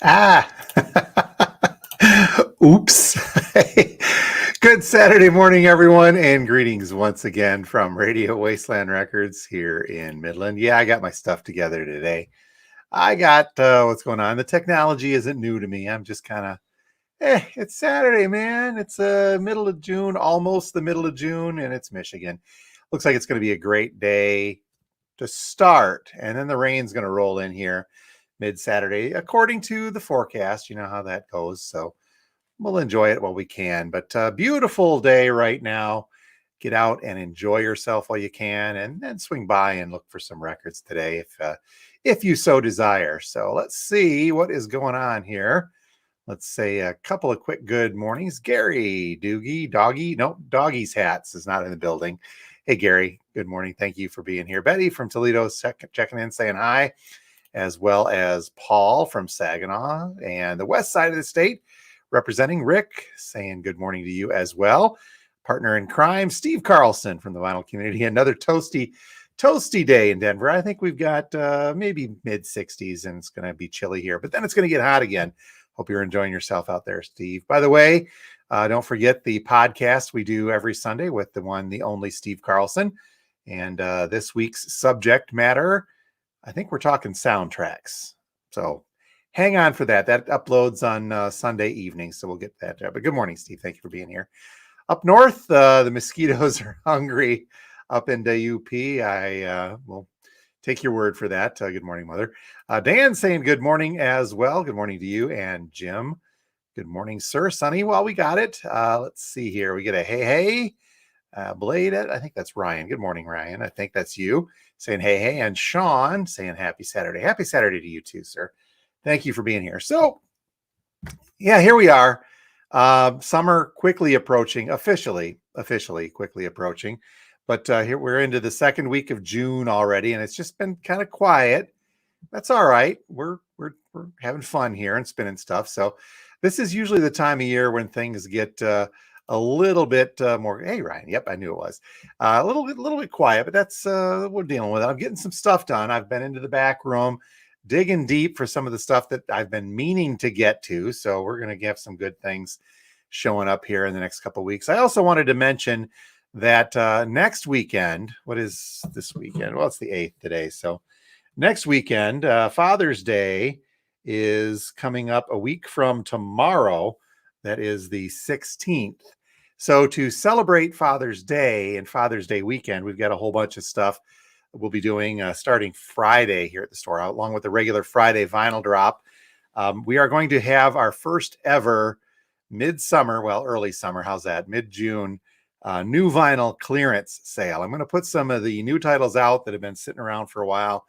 Ah, oops. Good Saturday morning, everyone, and greetings once again from Radio Wasteland Records here in Midland. Yeah, I got my stuff together today. I got what's going on. The technology isn't new to me. I'm just kind of, it's Saturday, man. It's middle of June, almost the middle of June, and it's Michigan. Looks like it's going to be a great day to start, and then the rain's going to roll in here mid Saturday, according to the forecast. You know how that goes. So we'll enjoy it while we can. But beautiful day right now. Get out and enjoy yourself while you can, and then swing by and look for some records today if you so desire. So let's see what is going on here. Let's say a couple of quick good mornings. Gary, Doogie, Doggy. Nope, Doggy's Hats is not in the building. Hey, Gary, good morning. Thank you for being here. Betty from Toledo checking in, saying hi, as well as Paul from Saginaw and the west side of the state, representing Rick, saying good morning to you as well. Partner in crime, Steve Carlson from the vinyl community. Another toasty day in Denver. I think we've got maybe mid 60s, and it's going to be chilly here, but then it's going to get hot again. Hope you're enjoying yourself out there, Steve. By the way, don't forget the podcast we do every Sunday with the one, the only Steve Carlson. And this week's subject matter, I think we're talking soundtracks. So hang on for that. That uploads on Sunday evening. So we'll get that there. But good morning, Steve. Thank you for being here. Up north, the mosquitoes are hungry up into UP. I will take your word for that. Good morning, Mother. Dan saying good morning as well. Good morning to you. And Jim, good morning, sir. Sonny, well, we got it. Let's see here. We get a hey. Blade, I think that's Ryan. Good morning, Ryan. I think that's you saying hey. And Sean saying happy Saturday. Happy Saturday to you too, sir. Thank you for being here. So, yeah, here we are. Summer quickly approaching, officially quickly approaching. But here we're into the second week of June already, and it's just been kind of quiet. That's all right. We're having fun here and spinning stuff. So this is usually the time of year when things get a little bit more. Hey, Ryan. Yep, I knew it was a little bit quiet, but that's we're dealing with it. I'm getting some stuff done. I've been into the back room, digging deep for some of the stuff that I've been meaning to get to. So we're going to have some good things showing up here in the next couple of weeks. I also wanted to mention that next weekend, what is this weekend? Well, it's the 8th today. So next weekend, Father's Day is coming up a week from tomorrow. That is the 16th. So to celebrate Father's Day and Father's Day weekend, we've got a whole bunch of stuff we'll be doing starting Friday here at the store, along with the regular Friday vinyl drop. We are going to have our first ever midsummer, well, early summer, how's that? Mid-June, new vinyl clearance sale. I'm going to put some of the new titles out that have been sitting around for a while,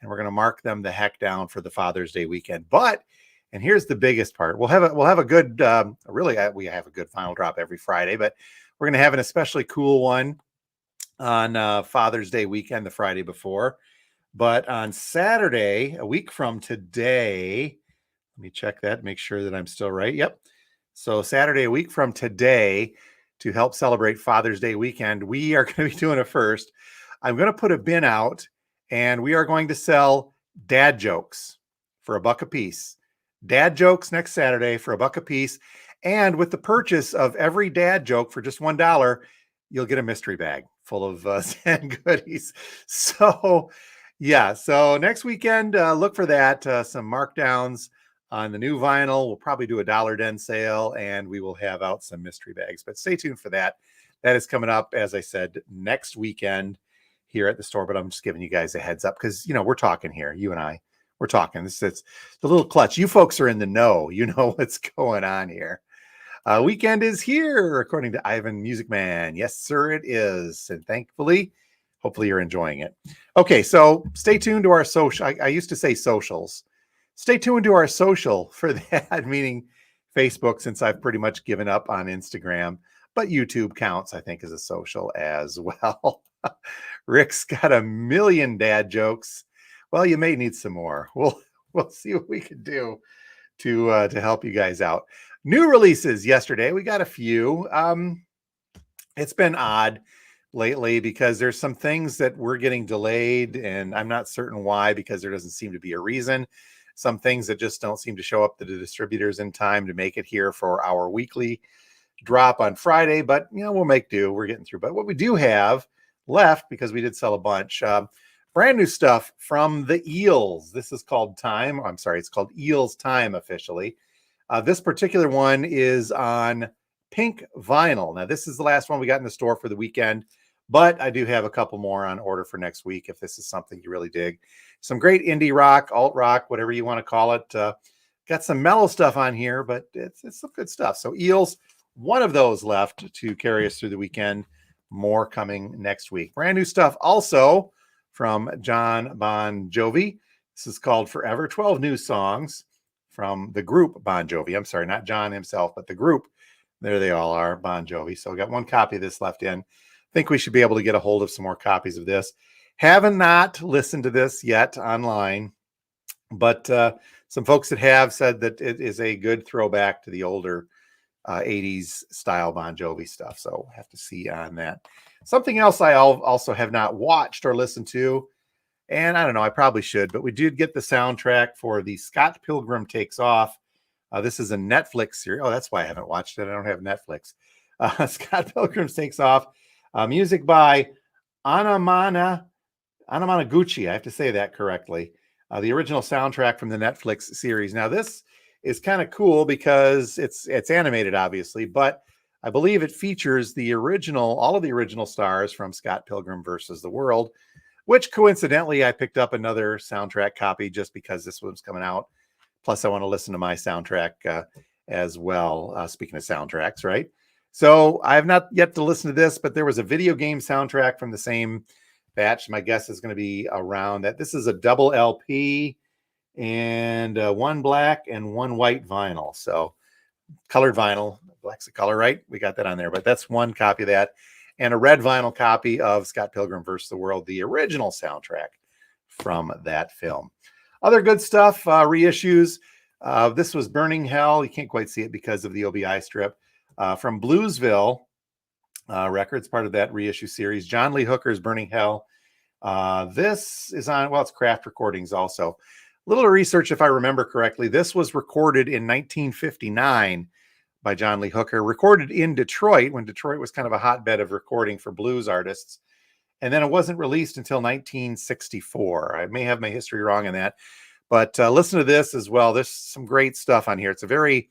and we're going to mark them the heck down for the Father's Day weekend. But, and here's the biggest part, we'll have a good, we have a good vinyl drop every Friday, but we're going to have an especially cool one on Father's Day weekend, the Friday before. But on Saturday, a week from today, let me check that, make sure that I'm still right. Yep. So Saturday, a week from today, to help celebrate Father's Day weekend, we are going to be doing it first. I'm going to put a bin out, and we are going to sell dad jokes for $1 a piece. Dad jokes next Saturday for $1 a piece. And with the purchase of every dad joke for just $1, you'll get a mystery bag full of 10 goodies. So, yeah. So next weekend, look for that. Some markdowns on the new vinyl. We'll probably do a dollar den sale, and we will have out some mystery bags. But stay tuned for that. That is coming up, as I said, next weekend here at the store. But I'm just giving you guys a heads up because, we're talking here. You and I, we're talking. It's the little clutch. You folks are in the know. You know what's going on here. Weekend is here, according to Ivan Music Man. Yes, sir, it is. And thankfully, hopefully you're enjoying it. Okay, so stay tuned to our social. I used to say socials. Stay tuned to our social for that, meaning Facebook, since I've pretty much given up on Instagram. But YouTube counts, I think, as a social as well. Rick's got a million dad jokes. Well, you may need some more. We'll see what we can do to help you guys out. New releases yesterday. We got a few. It's been odd lately because there's some things that we're getting delayed, and I'm not certain why, because there doesn't seem to be a reason. some things that just don't seem to show up to the distributors in time to make it here for our weekly drop on Friday, but we'll make do. We're getting through. But what we do have left, because we did sell a bunch, brand new stuff from the Eels. This is called Time. I'm sorry, it's called Eels Time officially. This particular one is on pink vinyl. Now, this is the last one we got in the store for the weekend, but I do have a couple more on order for next week if this is something you really dig. Some great indie rock, alt rock, whatever you want to call it. Got some mellow stuff on here, but it's some good stuff. So Eels, one of those left to carry us through the weekend. More coming next week. Brand new stuff also from John Bon Jovi. This is called Forever. 12 new songs from the group Bon Jovi. I'm sorry, not John himself, but the group. There they all are, Bon Jovi. So we got one copy of this left in. I think we should be able to get a hold of some more copies of this. Haven't not listened to this yet online, but some folks that have said that it is a good throwback to the older 80s style Bon Jovi stuff. So have to see on that. Something else I also have not watched or listened to, and I don't know, I probably should, but we did get the soundtrack for the Scott Pilgrim Takes Off. This is a Netflix series. Oh, that's why I haven't watched it. I don't have Netflix. Scott Pilgrim Takes Off. Music by Anamanaguchi. I have to say that correctly. The original soundtrack from the Netflix series. Now, this is kind of cool because it's animated, obviously, but I believe it features all of the original stars from Scott Pilgrim versus the World, which coincidentally I picked up another soundtrack copy just because this one's coming out. Plus, I want to listen to my soundtrack as well. Speaking of soundtracks, right? So I have not yet to listen to this, but there was a video game soundtrack from the same batch. My guess is going to be around that. This is a double LP and one black and one white vinyl. So colored vinyl, black's the color, right? We got that on there, but that's one copy of that. And a red vinyl copy of Scott Pilgrim vs. the World, the original soundtrack from that film. Other good stuff, reissues. This was Burning Hell. You can't quite see it because of the OBI strip. From Bluesville Records, part of that reissue series. John Lee Hooker's Burning Hell. This is on, it's Craft Recordings also. A little research, if I remember correctly. This was recorded in 1959 by John Lee Hooker, recorded in Detroit when Detroit was kind of a hotbed of recording for blues artists. And then it wasn't released until 1964. I may have my history wrong in that, but listen to this as well. There's some great stuff on here. It's a very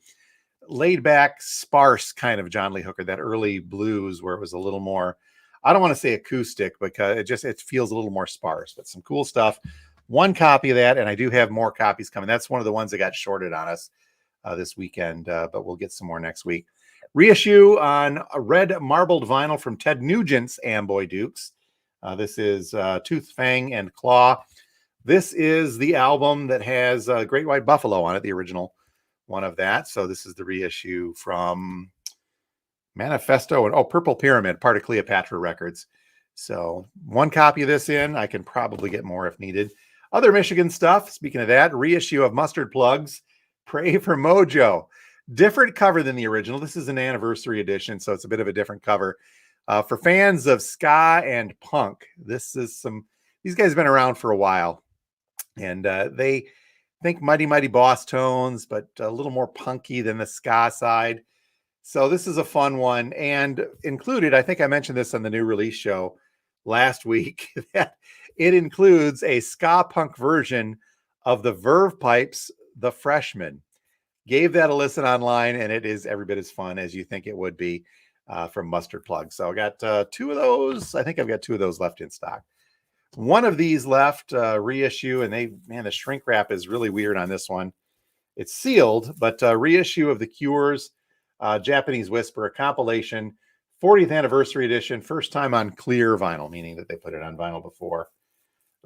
laid back, sparse kind of John Lee Hooker, that early blues where it was a little more, I don't want to say acoustic because it feels a little more sparse, but some cool stuff. One copy of that, and I do have more copies coming. That's one of the ones that got shorted on us this weekend, but we'll get some more next week. Reissue on a red marbled vinyl from Ted Nugent's Amboy Dukes. This is Tooth, Fang, and Claw. This is the album that has Great White Buffalo on it, the original one of that. So this is the reissue from Manifesto and Purple Pyramid, part of Cleopatra Records. So one copy of this in. I can probably get more if needed. Other Michigan stuff, speaking of that, reissue of Mustard Plugs, Pray for Mojo. Different cover than the original. This is an anniversary edition, so it's a bit of a different cover. For fans of ska and punk, these guys have been around for a while. And they think Mighty Mighty Boss tones, but a little more punky than the ska side. So this is a fun one. And included, I think I mentioned this on the new release show last week, that it includes a ska punk version of the Verve Pipes, The Freshman. Gave that a listen online, and it is every bit as fun as you think it would be from Mustard Plug. So I got two of those. I think I've got two of those left in stock. One of these left reissue, and the shrink wrap is really weird on this one. It's sealed, but reissue of The Cure's Japanese Whisper, a compilation, 40th anniversary edition, first time on clear vinyl, meaning that they put it on vinyl before.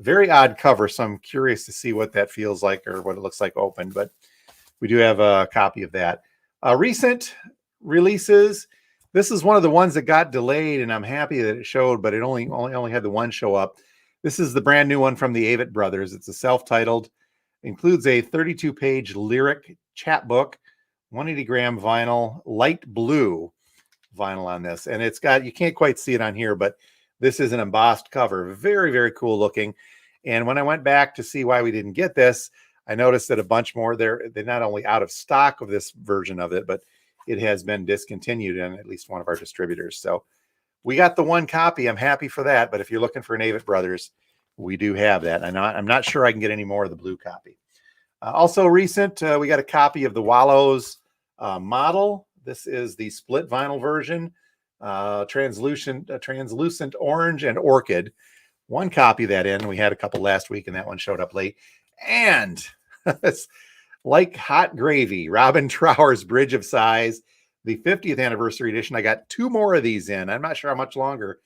Very odd cover, so I'm curious to see what that feels like or what it looks like open, but we do have a copy of that. Recent releases. This is one of the ones that got delayed, and I'm happy that it showed, but it only had the one show up. This is the brand new one from the Avett Brothers. It's a self-titled, includes a 32-page lyric chapbook, 180-gram vinyl, light blue vinyl on this. And it's got, you can't quite see it on here, but this is an embossed cover. Very, very cool looking. And when I went back to see why we didn't get this, I noticed that a bunch more they're not only out of stock of this version of it, but it has been discontinued in at least one of our distributors. So we got the one copy. I'm happy for that. But if you're looking for an Avett Brothers, we do have that. I'm not sure I can get any more of the blue copy. Also recent, we got a copy of the Wallows model. This is the split vinyl version, translucent orange and orchid. One copy of that in. We had a couple last week, and that one showed up late. And it's like hot gravy, Robin Trower's Bridge of Sighs, the 50th anniversary edition. I got 2 more of these in. I'm not sure how much longer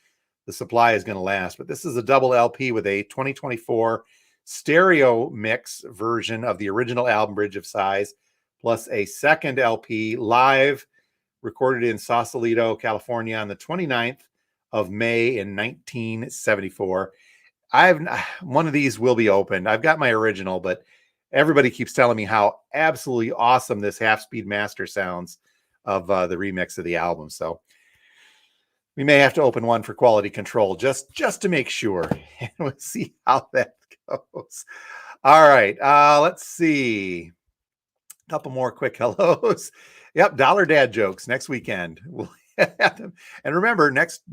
the supply is going to last, but this is a double LP with a 2024 stereo mix version of the original album Bridge of Sighs, plus a second LP live recorded in Sausalito, California on the 29th of May in 1974. One of these will be opened. I've got my original, but everybody keeps telling me how absolutely awesome this half-speed master sounds of the remix of the album. So we may have to open one for quality control just to make sure, and we'll see how that goes. All right, let's see. A couple more quick hellos. Yep, Dollar Dad jokes next weekend. We'll have them. And remember, next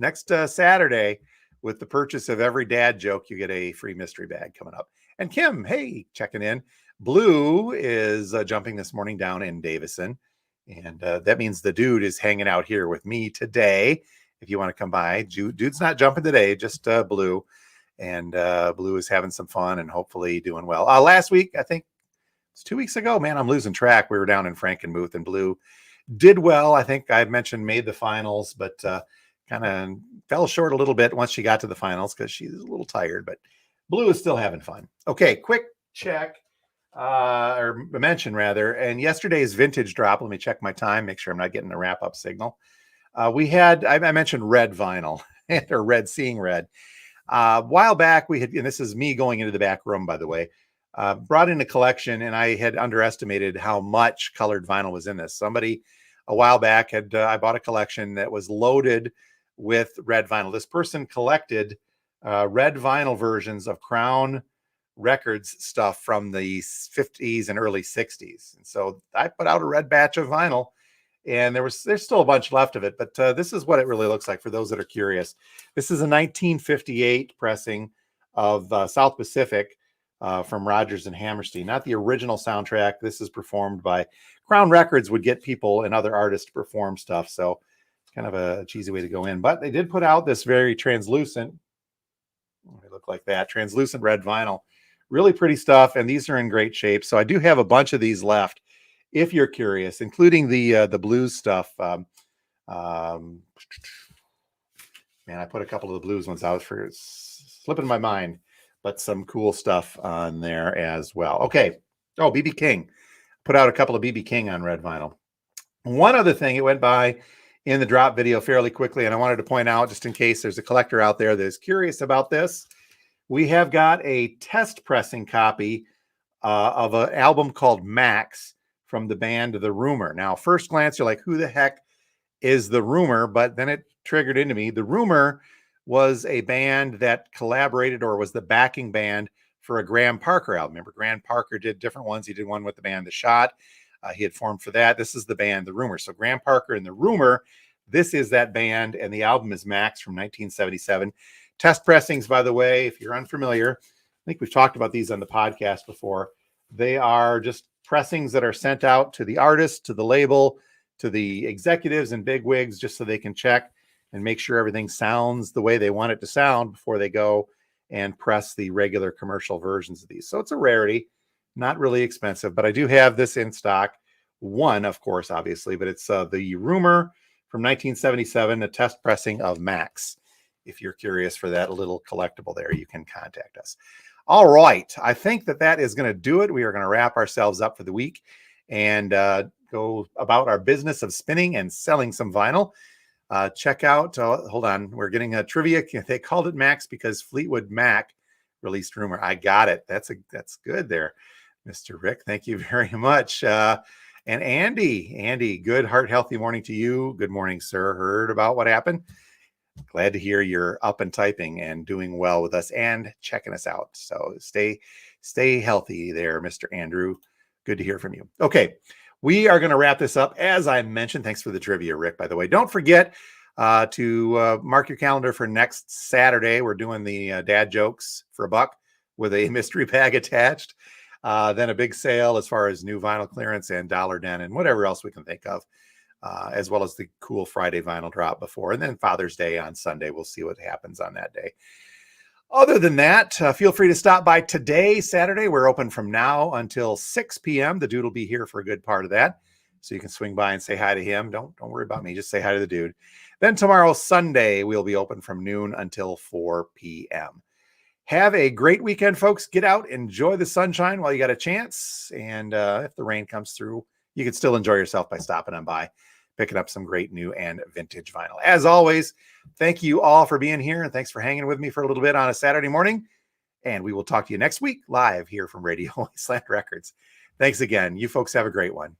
Saturday, with the purchase of every dad joke, you get a free mystery bag coming up. And Kim, hey, checking in. Blue is jumping this morning down in Davison. And that means the dude is hanging out here with me today. If you want to come by, dude's not jumping today, just Blue. And Blue is having some fun and hopefully doing well. Last week, I think it's 2 weeks ago, man, I'm losing track. We were down in Frankenmuth, and Blue did well. I think I mentioned made the finals, but kind of fell short a little bit once she got to the finals because she's a little tired, but Blue is still having fun. Okay, quick check, or mention rather, and yesterday's vintage drop. Let me check my time, make sure I'm not getting a wrap-up signal. I mentioned red vinyl, or red seeing red. A while back, we had, and this is me going into the back room, by the way, brought in a collection, and I had underestimated how much colored vinyl was in this. Somebody a while back I bought a collection that was loaded with red vinyl. This person collected red vinyl versions of Crown Records stuff from the 50s and early 60s. And so I put out a red batch of vinyl, and there's still a bunch left of it, but this is what it really looks like for those that are curious. This is a 1958 pressing of South Pacific from Rodgers and Hammerstein, not the original soundtrack. This is performed by Crown Records, would get people and other artists to perform stuff. So kind of a cheesy way to go in, but they did put out this very translucent, they look like that, translucent red vinyl, really pretty stuff. And these are in great shape. So I do have a bunch of these left if you're curious, including the blues stuff. Man, I put a couple of the blues ones out for slipping my mind, but some cool stuff on there as well. Okay. Oh, BB King. Put out a couple of BB King on red vinyl. One other thing, it went by in the drop video fairly quickly, and I wanted to point out, just in case there's a collector out there that is curious about this, we have got a test pressing copy of an album called Max from the band The Rumor. Now, first glance, you're like, who the heck is The Rumor? But then it triggered into me. The Rumor was a band that collaborated, or was the backing band for a Graham Parker album. Remember, Graham Parker did different ones. He did one with the band The Shot. He had formed for that. This is the band The Rumor. So Graham Parker and The Rumor, this is that band, and the album is Max from 1977. Test pressings, by the way, if you're unfamiliar, I think we've talked about these on the podcast before. They are just pressings that are sent out to the artist, to the label, to the executives and bigwigs, just so they can check and make sure everything sounds the way they want it to sound before they go and press the regular commercial versions of these. So it's a rarity, not really expensive, but I do have this in stock. One, of course, obviously, but it's the Rumor from 1977, a test pressing of Max. If you're curious for that little collectible there, you can contact us. All right. I think that is going to do it. We are going to wrap ourselves up for the week and go about our business of spinning and selling some vinyl. Check out, hold on, we're getting a trivia. They called it Max because Fleetwood Mac released Rumor. I got it. That's good there, Mr. Rick. Thank you very much. And Andy, good heart healthy morning to you. Good morning, sir. Heard about what happened? Glad to hear you're up and typing and doing well with us and checking us out. So stay Stay healthy there, Mr. Andrew. Good to hear from you. Okay, we are going to wrap this up. As I mentioned, thanks for the trivia, Rick, by the way. Don't forget to mark your calendar for next Saturday. We're doing the dad jokes for $1 with a mystery bag attached. Then a big sale as far as new vinyl clearance and Dollar Den and whatever else we can think of, as well as the cool Friday vinyl drop before. And then Father's Day on Sunday. We'll see what happens on that day. Other than that, feel free to stop by today, Saturday. We're open from now until 6 p.m. The dude will be here for a good part of that. So you can swing by and say hi to him. Don't worry about me. Just say hi to the dude. Then tomorrow, Sunday, we'll be open from noon until 4 p.m. Have a great weekend, folks. Get out, enjoy the sunshine while you got a chance. And if the rain comes through, you can still enjoy yourself by stopping on by, picking up some great new and vintage vinyl. As always, thank you all for being here. And thanks for hanging with me for a little bit on a Saturday morning. And we will talk to you next week live here from Radio Wasteland Records. Thanks again. You folks have a great one.